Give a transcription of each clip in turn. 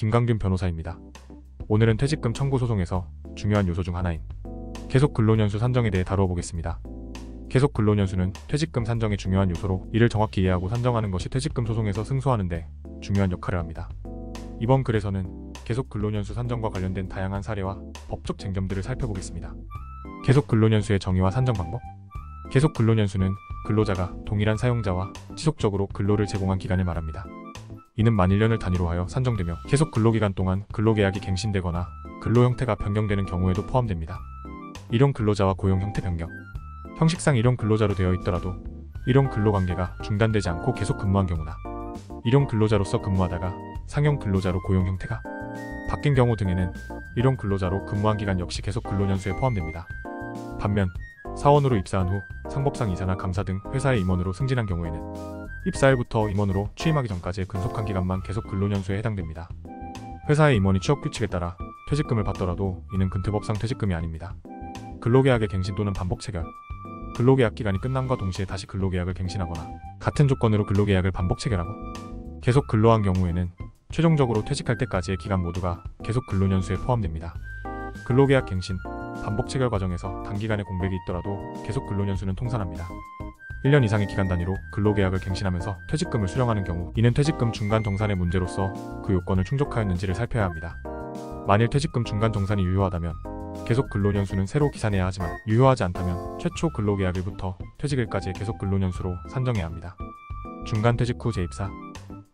김강균 변호사입니다. 오늘은 퇴직금 청구 소송에서 중요한 요소 중 하나인 계속 근로연수 산정에 대해 다루어 보겠습니다. 계속 근로연수는 퇴직금 산정의 중요한 요소로 이를 정확히 이해하고 산정하는 것이 퇴직금 소송에서 승소하는 데 중요한 역할을 합니다. 이번 글에서는 계속 근로연수 산정과 관련된 다양한 사례와 법적 쟁점들을 살펴보겠습니다. 계속 근로연수의 정의와 산정 방법. 계속 근로연수는 근로자가 동일한 사용자와 지속적으로 근로를 제공한 기간을 말합니다. 이는 만 1년을 단위로 하여 산정되며 계속 근로기간 동안 근로계약이 갱신되거나 근로 형태가 변경되는 경우에도 포함됩니다. 일용 근로자와 고용 형태 변경. 형식상 일용 근로자로 되어 있더라도 일용 근로관계가 중단되지 않고 계속 근무한 경우나 일용 근로자로서 근무하다가 상용 근로자로 고용 형태가 바뀐 경우 등에는 일용 근로자로 근무한 기간 역시 계속 근로연수에 포함됩니다. 반면 사원으로 입사한 후 상법상 이사나 감사 등 회사의 임원으로 승진한 경우에는 입사일부터 임원으로 취임하기 전까지의 근속한 기간만 계속 근로연수에 해당됩니다. 회사의 임원이 취업 규칙에 따라 퇴직금을 받더라도 이는 근태법상 퇴직금이 아닙니다. 근로계약의 갱신 또는 반복 체결. 근로계약 기간이 끝남과 동시에 다시 근로계약을 갱신하거나 같은 조건으로 근로계약을 반복 체결하고 계속 근로한 경우에는 최종적으로 퇴직할 때까지의 기간 모두가 계속 근로연수에 포함됩니다. 근로계약 갱신, 반복 체결 과정에서 단기간의 공백이 있더라도 계속 근로연수는 통산합니다. 1년 이상의 기간 단위로 근로계약을 갱신하면서 퇴직금을 수령하는 경우 이는 퇴직금 중간 정산의 문제로서 그 요건을 충족하였는지를 살펴야 합니다. 만일 퇴직금 중간 정산이 유효하다면 계속 근로연수는 새로 기산해야 하지만 유효하지 않다면 최초 근로계약일부터 퇴직일까지의 계속 근로연수로 산정해야 합니다. 중간 퇴직 후 재입사.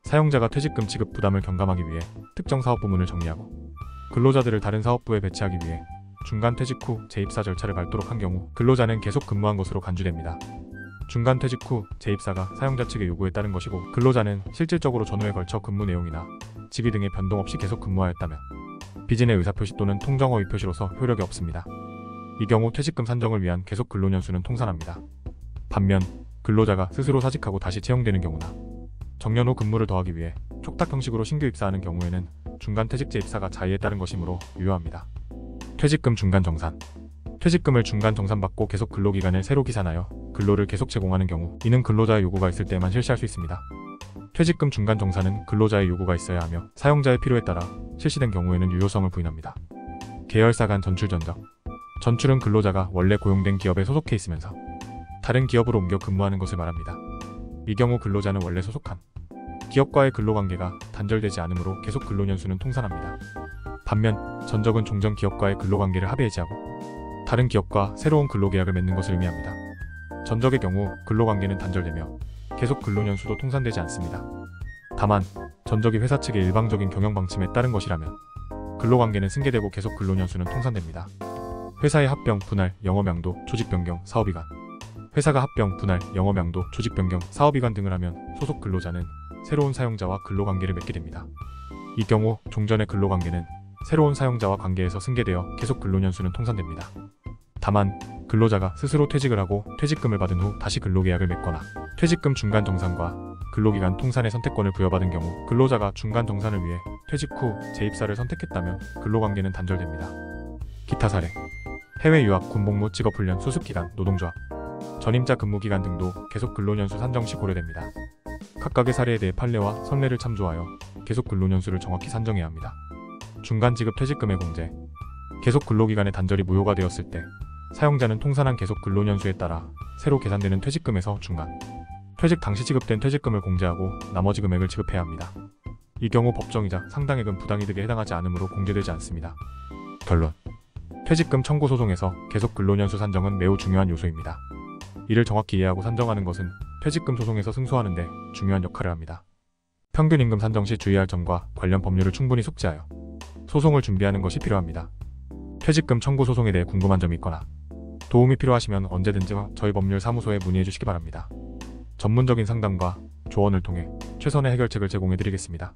사용자가 퇴직금 지급 부담을 경감하기 위해 특정 사업 부문을 정리하고 근로자들을 다른 사업부에 배치하기 위해 중간 퇴직 후 재입사 절차를 밟도록 한 경우 근로자는 계속 근무한 것으로 간주됩니다. 중간 퇴직 후 재입사가 사용자 측의 요구에 따른 것이고 근로자는 실질적으로 전후에 걸쳐 근무 내용이나 직위 등의 변동 없이 계속 근무하였다면 비진의 의사표시 또는 통정허위 표시로서 효력이 없습니다. 이 경우 퇴직금 산정을 위한 계속 근로연수는 통산합니다. 반면 근로자가 스스로 사직하고 다시 채용되는 경우나 정년 후 근무를 더하기 위해 촉탁 형식으로 신규 입사하는 경우에는 중간 퇴직 재입사가 자의에 따른 것이므로 유효합니다. 퇴직금 중간 정산. 퇴직금을 중간 정산받고 계속 근로기간을 새로 기산하여 근로를 계속 제공하는 경우 이는 근로자의 요구가 있을 때만 실시할 수 있습니다. 퇴직금 중간 정산은 근로자의 요구가 있어야 하며 사용자의 필요에 따라 실시된 경우에는 유효성을 부인합니다. 계열사 간 전출 전적. 전출은 근로자가 원래 고용된 기업에 소속해 있으면서 다른 기업으로 옮겨 근무하는 것을 말합니다. 이 경우 근로자는 원래 소속한 기업과의 근로관계가 단절되지 않으므로 계속 근로연수는 통산합니다. 반면 전적은 종전 기업과의 근로관계를 합의해지하고 다른 기업과 새로운 근로계약을 맺는 것을 의미합니다. 전적의 경우 근로관계는 단절되며 계속 근로연수도 통산되지 않습니다. 다만 전적이 회사 측의 일방적인 경영방침에 따른 것이라면 근로관계는 승계되고 계속 근로연수는 통산됩니다. 회사의 합병, 분할, 영업양도, 조직변경, 사업이관. 회사가 합병, 분할, 영업양도, 조직변경, 사업이관 등을 하면 소속 근로자는 새로운 사용자와 근로관계를 맺게 됩니다. 이 경우 종전의 근로관계는 새로운 사용자와 관계에서 승계되어 계속 근로연수는 통산됩니다. 다만 근로자가 스스로 퇴직을 하고 퇴직금을 받은 후 다시 근로계약을 맺거나 퇴직금 중간 정산과 근로기간 통산의 선택권을 부여받은 경우 근로자가 중간 정산을 위해 퇴직 후 재입사를 선택했다면 근로관계는 단절됩니다. 기타 사례. 해외 유학, 군복무, 직업훈련, 수습기간, 노동조합, 전임자 근무기간 등도 계속 근로연수 산정 시 고려됩니다. 각각의 사례에 대해 판례와 선례를 참조하여 계속 근로연수를 정확히 산정해야 합니다. 중간 지급 퇴직금의 공제. 계속 근로기간의 단절이 무효가 되었을 때 사용자는 통산한 계속 근로연수에 따라 새로 계산되는 퇴직금에서 중간 퇴직 당시 지급된 퇴직금을 공제하고 나머지 금액을 지급해야 합니다. 이 경우 법정이자 상당액은 부당이득에 해당하지 않으므로 공제되지 않습니다. 결론. 퇴직금 청구 소송에서 계속 근로연수 산정은 매우 중요한 요소입니다. 이를 정확히 이해하고 산정하는 것은 퇴직금 소송에서 승소하는 데 중요한 역할을 합니다. 평균 임금 산정 시 주의할 점과 관련 법률을 충분히 숙지하여 소송을 준비하는 것이 필요합니다. 퇴직금 청구 소송에 대해 궁금한 점이 있거나 도움이 필요하시면 언제든지 저희 법률 사무소에 문의해 주시기 바랍니다. 전문적인 상담과 조언을 통해 최선의 해결책을 제공해 드리겠습니다.